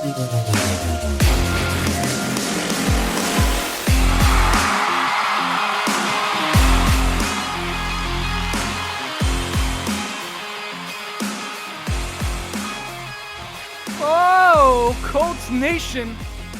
Oh, Colts Nation,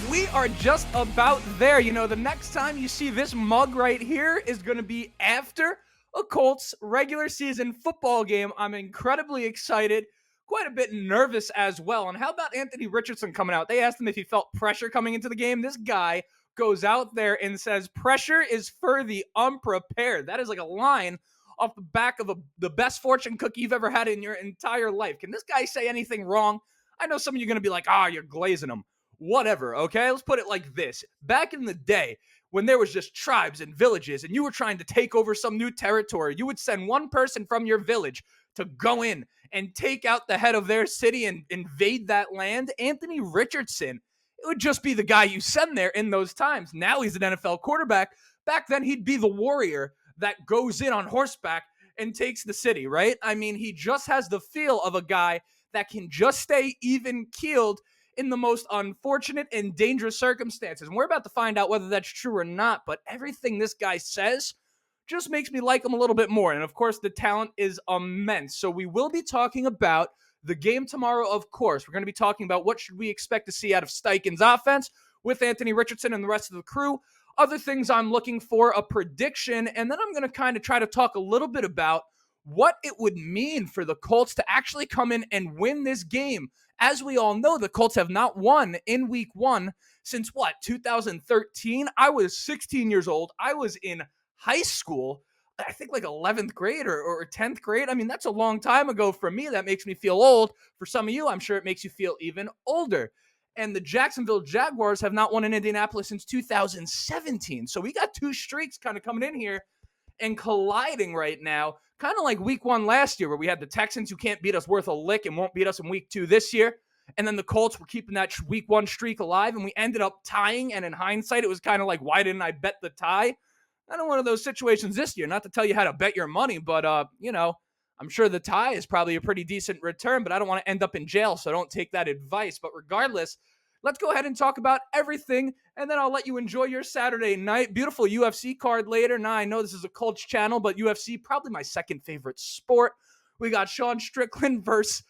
we are just about there. You know, the next time you see this mug right here is going to be after a Colts regular season football game. I'm incredibly excited, quite a bit nervous as well. And how about Anthony Richardson coming out? They asked him if he felt pressure coming into the game. This guy goes out there and says, "Pressure is for the unprepared." That is like a line off the back of the best fortune cookie you've ever had in your entire life. Can this guy say anything wrong? I know some of you are going to be like, you're glazing them. Whatever, okay? Let's put it like this. Back in the day, when there was just tribes and villages and you were trying to take over some new territory, you would send one person from your village to go in and take out the head of their city and invade that land. Anthony Richardson, it would just be the guy you send there in those times. Now he's an NFL quarterback. Back then, he'd be the warrior that goes in on horseback and takes the city, right? I mean, he just has the feel of a guy that can just stay even-keeled in the most unfortunate and dangerous circumstances. And we're about to find out whether that's true or not, but everything this guy says just makes me like him a little bit more. And of course, the talent is immense. So we will be talking about the game tomorrow, of course. We're going to be talking about what should we expect to see out of Steichen's offense with Anthony Richardson and the rest of the crew. Other things I'm looking for, a prediction, and then I'm going to kind of try to talk a little bit about what it would mean for the Colts to actually come in and win this game. As we all know, the Colts have not won in week one since 2013? I was 16 years old. I was in high school, I think like 11th grade or 10th grade. I mean, that's a long time ago for me. That makes me feel old. For some of you, I'm sure it makes you feel even older. And the Jacksonville Jaguars have not won in Indianapolis since 2017. So we got two streaks kind of coming in here and colliding right now, kind of like week one last year where we had the Texans who can't beat us worth a lick and won't beat us in week two this year. And then the Colts were keeping that week one streak alive, and we ended up tying. And in hindsight, it was kind of like, why didn't I bet the tie? I don't one of those situations this year, not to tell you how to bet your money, but, I'm sure the tie is probably a pretty decent return, but I don't want to end up in jail, so don't take that advice. But regardless, let's go ahead and talk about everything, and then I'll let you enjoy your Saturday night. Beautiful UFC card later. Now, I know this is a Colts channel, but UFC, probably my second favorite sport. We got Sean Strickland versus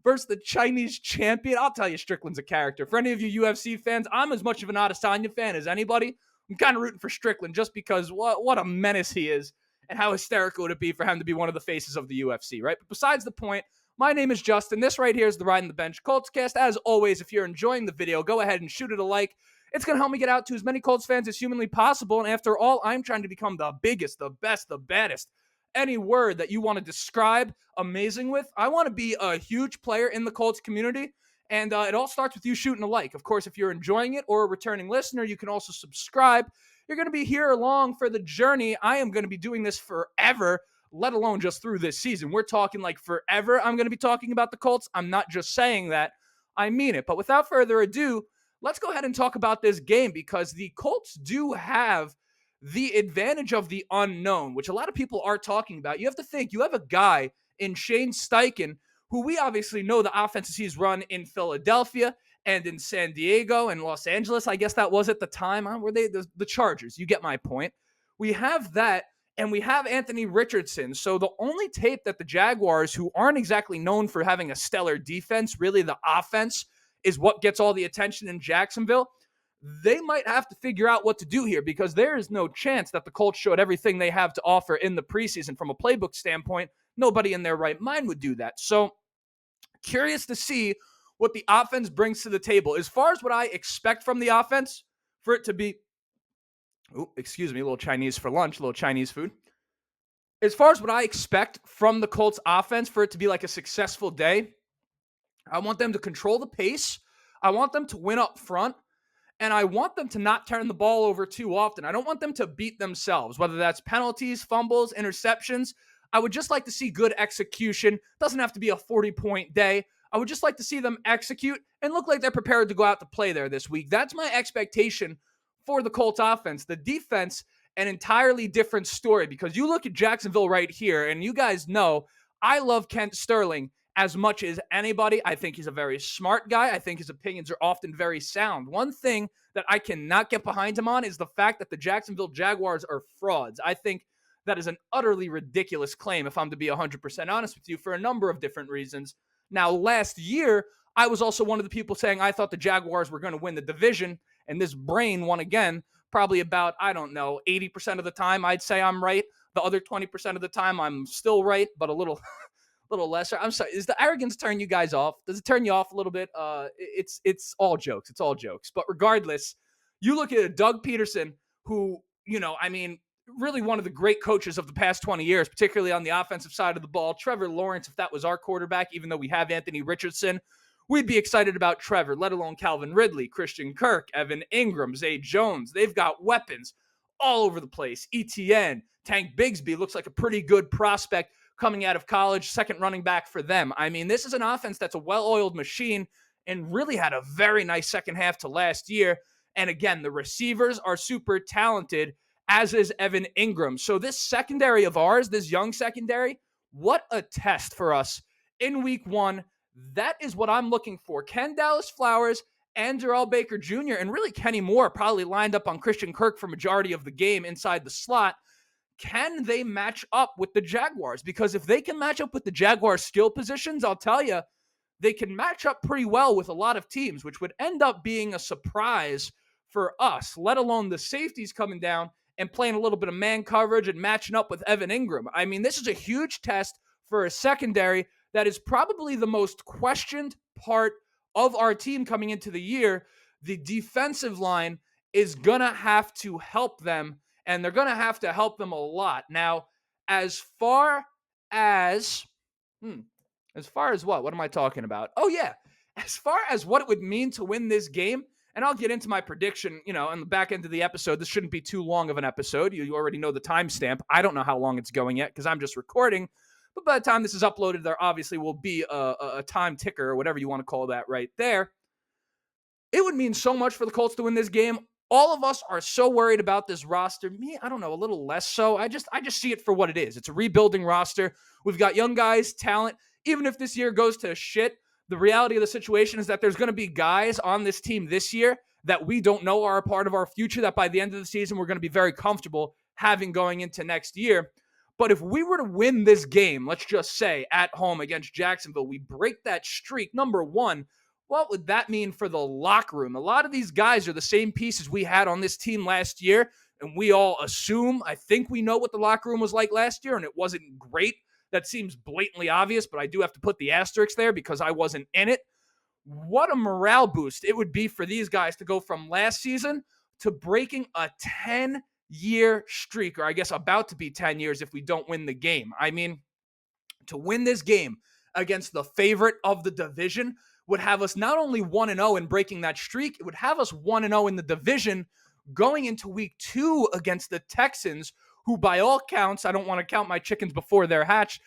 the Chinese champion. I'll tell you, Strickland's a character. For any of you UFC fans, I'm as much of an Adesanya fan as anybody. I'm kind of rooting for Strickland just because what a menace he is, and how hysterical would it be for him to be one of the faces of the UFC, right? But besides the point, my name is Justin. This right here is the Riding the Bench Colts cast. As always, if you're enjoying the video, go ahead and shoot it a like. It's going to help me get out to as many Colts fans as humanly possible. And after all, I'm trying to become the biggest, the best, the baddest. Any word that you want to describe amazing with, I want to be a huge player in the Colts community. And it all starts with you shooting a like. Of course, if you're enjoying it or a returning listener, you can also subscribe. You're going to be here along for the journey. I am going to be doing this forever, let alone just through this season. We're talking like forever. I'm going to be talking about the Colts. I'm not just saying that. I mean it. But without further ado, let's go ahead and talk about this game, because the Colts do have the advantage of the unknown, which a lot of people are talking about. You have to think, you have a guy in Shane Steichen, who we obviously know the offenses he's run in Philadelphia and in San Diego and Los Angeles. I guess that was at the time. Were they the Chargers? You get my point. We have that, and we have Anthony Richardson. So the only tape that the Jaguars, who aren't exactly known for having a stellar defense, really the offense is what gets all the attention in Jacksonville. They might have to figure out what to do here, because there is no chance that the Colts showed everything they have to offer in the preseason from a playbook standpoint. Nobody in their right mind would do that. So curious to see what the offense brings to the table. As far as what I expect from the offense, for it to be, a little Chinese for lunch, a little Chinese food. As far as what I expect from the Colts offense, for it to be like a successful day, I want them to control the pace. I want them to win up front. And I want them to not turn the ball over too often. I don't want them to beat themselves, whether that's penalties, fumbles, interceptions. I would just like to see good execution. Doesn't have to be a 40-point day. I would just like to see them execute and look like they're prepared to go out to play there this week. That's my expectation for the Colts offense. The defense, an entirely different story, because you look at Jacksonville right here, and you guys know I love Kent Sterling as much as anybody. I think he's a very smart guy. I think his opinions are often very sound. One thing that I cannot get behind him on is the fact that the Jacksonville Jaguars are frauds. I think that is an utterly ridiculous claim, if I'm to be 100% honest with you, for a number of different reasons. Now, last year, I was also one of the people saying I thought the Jaguars were going to win the division, and this brain won again, probably about, I don't know, 80% of the time I'd say I'm right. The other 20% of the time I'm still right, but a little lesser. I'm sorry. Does the arrogance turn you guys off? Does it turn you off a little bit? It's all jokes. It's all jokes. But regardless, you look at Doug Peterson, who, I mean, really one of the great coaches of the past 20 years, particularly on the offensive side of the ball. Trevor Lawrence, if that was our quarterback, even though we have Anthony Richardson, we'd be excited about Trevor, let alone Calvin Ridley, Christian Kirk, Evan Ingram, Zay Jones. They've got weapons all over the place. ETN, Tank Bigsby looks like a pretty good prospect coming out of college, second running back for them. I mean, this is an offense that's a well-oiled machine and really had a very nice second half to last year. And again, the receivers are super talented, as is Evan Ingram. So this secondary of ours, this young secondary, what a test for us in week one. That is what I'm looking for. Ken Dallas Flowers and Darrell Baker Jr. and really Kenny Moore probably lined up on Christian Kirk for majority of the game inside the slot. Can they match up with the Jaguars? Because if they can match up with the Jaguars' skill positions, I'll tell you, they can match up pretty well with a lot of teams, which would end up being a surprise for us, let alone the safeties coming down and playing a little bit of man coverage and matching up with Evan Ingram. I mean, this is a huge test for a secondary that is probably the most questioned part of our team coming into the year. The defensive line is going to have to help them, and they're going to have to help them a lot. Now, as far as what? What am I talking about? Oh, yeah. As far as what it would mean to win this game, and I'll get into my prediction, on the back end of the episode. This shouldn't be too long of an episode. You already know the timestamp. I don't know how long it's going yet because I'm just recording. But by the time this is uploaded, there obviously will be a time ticker or whatever you want to call that right there. It would mean so much for the Colts to win this game. All of us are so worried about this roster. Me, I don't know, a little less so. I just see it for what it is. It's a rebuilding roster. We've got young guys, talent. Even if this year goes to shit, the reality of the situation is that there's going to be guys on this team this year that we don't know are a part of our future that by the end of the season we're going to be very comfortable having going into next year. But if we were to win this game, let's just say at home against Jacksonville, we break that streak, number one, what would that mean for the locker room? A lot of these guys are the same pieces we had on this team last year, and we all I think we know what the locker room was like last year, and it wasn't great. That seems blatantly obvious, but I do have to put the asterisk there because I wasn't in it. What a morale boost it would be for these guys to go from last season to breaking a 10-year streak, or I guess about to be 10 years if we don't win the game. I mean, to win this game against the favorite of the division would have us not only 1-0 in breaking that streak, it would have us 1-0 in the division going into week 2 against the Texans, who by all counts, I don't want to count my chickens before they're hatched,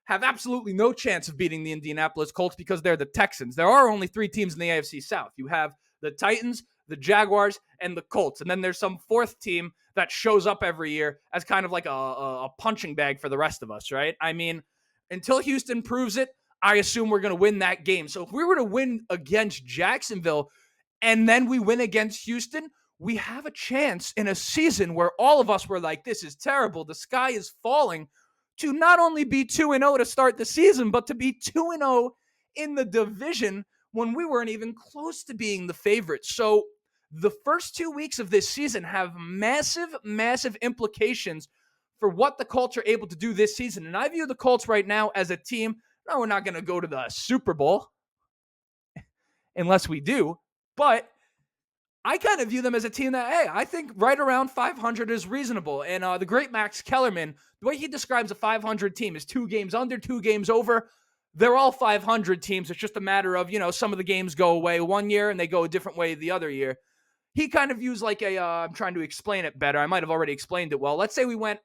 have absolutely no chance of beating the Indianapolis Colts because they're the Texans. There are only 3 teams in the AFC South. You have the Titans, the Jaguars, and the Colts. And then there's some fourth team that shows up every year as kind of like a punching bag for the rest of us, right? I mean, until Houston proves it, I assume we're going to win that game. So if we were to win against Jacksonville and then we win against Houston, we have a chance in a season where all of us were like, this is terrible, the sky is falling, to not only be 2-0 to start the season, but to be 2-0 in the division when we weren't even close to being the favorite. So the first 2 weeks of this season have massive, massive implications for what the Colts are able to do this season. And I view the Colts right now as a team. No, we're not going to go to the Super Bowl unless we do, but I kind of view them as a team that, hey, I think right around 500 is reasonable. And the great Max Kellerman, the way he describes a 500 team is 2 games under, 2 games over. They're all 500 teams. It's just a matter of, some of the games go away one year and they go a different way the other year. He kind of views like I'm trying to explain it better. I might have already explained it well. Let's say we went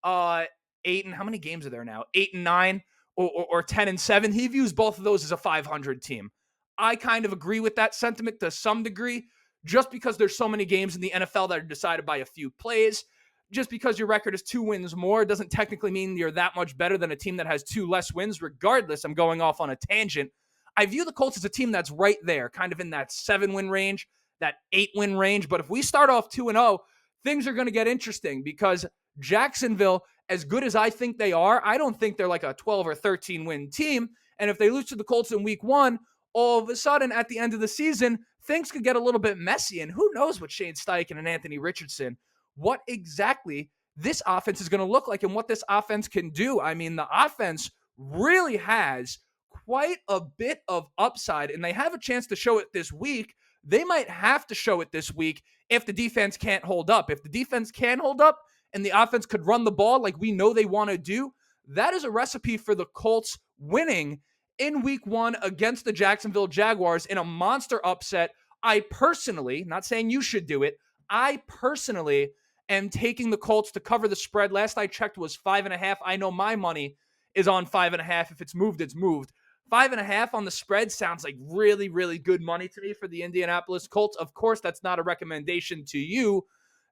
8 and how many games are there now? 8 and 9 or 10 and 7. He views both of those as a 500 team. I kind of agree with that sentiment to some degree, just because there's so many games in the NFL that are decided by a few plays. just because your record is 2 wins more doesn't technically mean you're that much better than a team that has 2 less wins. Regardless, I'm going off on a tangent. I view the Colts as a team that's right there, kind of in that 7-win range, that 8-win range. But if we start off 2-0, things are going to get interesting because Jacksonville, as good as I think they are, I don't think they're like a 12 or 13 win team. And if they lose to the Colts in week 1, all of a sudden at the end of the season, things could get a little bit messy. And who knows what Shane Steichen and Anthony Richardson, what exactly this offense is going to look like and what this offense can do. I mean, the offense really has quite a bit of upside, and they have a chance to show it this week. They might have to show it this week if the defense can't hold up. If the defense can hold up and the offense could run the ball like we know they want to do, that is a recipe for the Colts winning in week 1 against the Jacksonville Jaguars in a monster upset. I personally, not saying you should do it, I personally am taking the Colts to cover the spread. Last I checked was 5.5. I know my money is on 5.5. If it's moved, it's moved. 5.5 on the spread sounds like really, really good money to me for the Indianapolis Colts. Of course, that's not a recommendation to you.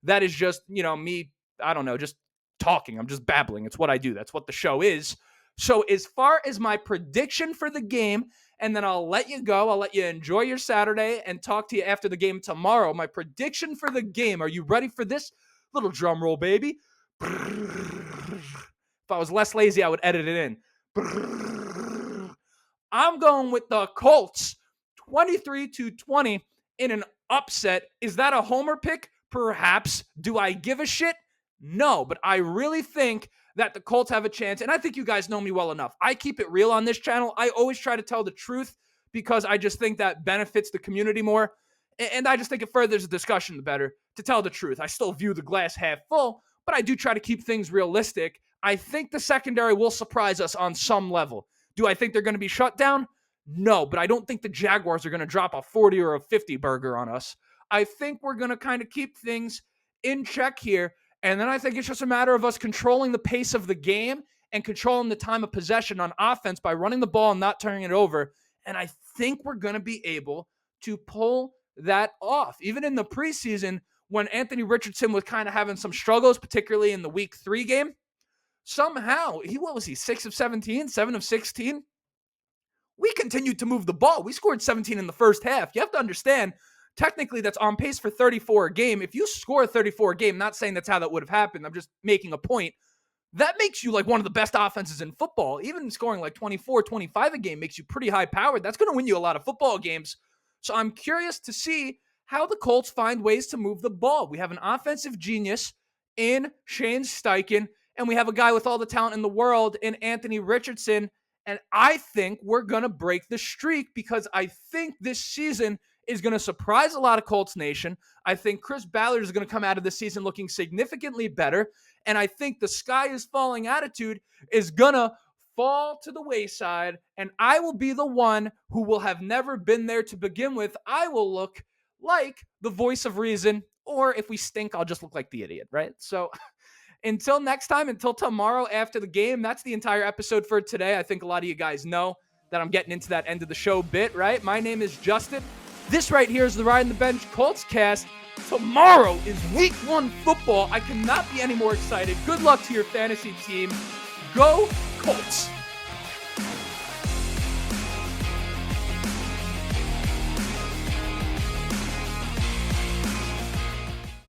That is just, me, I don't know, just talking. I'm just babbling. It's what I do. That's what the show is. So as far as my prediction for the game, and then I'll let you go. I'll let you enjoy your Saturday and talk to you after the game tomorrow. My prediction for the game. Are you ready for this? Little drum roll, baby. If I was less lazy, I would edit it in. I'm going with the Colts 23-20 in an upset. Is that a homer pick? Perhaps. Do I give a shit? No, but I really think that the Colts have a chance, and I think you guys know me well enough. I keep it real on this channel. I always try to tell the truth because I just think that benefits the community more, and I just think it furthers the discussion the better to tell the truth. I still view the glass half full, but I do try to keep things realistic. I think the secondary will surprise us on some level. Do I think they're going to be shut down? No, but I don't think the Jaguars are going to drop a 40 or a 50 burger on us. I think we're going to kind of keep things in check here, and then I think it's just a matter of us controlling the pace of the game and controlling the time of possession on offense by running the ball and not turning it over, and I think we're going to be able to pull that off. Even in the preseason, when Anthony Richardson was kind of having some struggles, particularly in the week 3 game, somehow, what was he, 6 of 17, 7 of 16? We continued to move the ball. We scored 17 in the first half. You have to understand, technically that's on pace for 34 a game. If you score 34 a game, not saying that's how that would have happened, I'm just making a point, that makes you like one of the best offenses in football. Even scoring like 24, 25 a game makes you pretty high powered. That's going to win you a lot of football games. So I'm curious to see how the Colts find ways to move the ball. We have an offensive genius in Shane Steichen, and we have a guy with all the talent in the world in Anthony Richardson. And I think we're going to break the streak because I think this season is going to surprise a lot of Colts Nation. I think Chris Ballard is going to come out of this season looking significantly better. And I think the sky is falling attitude is going to fall to the wayside. And I will be the one who will have never been there to begin with. I will look like the voice of reason. Or if we stink, I'll just look like the idiot, right? So until next time, until tomorrow after the game, that's the entire episode for today. I think a lot of you guys know that I'm getting into that end of the show bit, right? My name is Justin. This right here is the Ride on the Bench Colts cast. Tomorrow is week 1 football. I cannot be any more excited. Good luck to your fantasy team. Go Colts.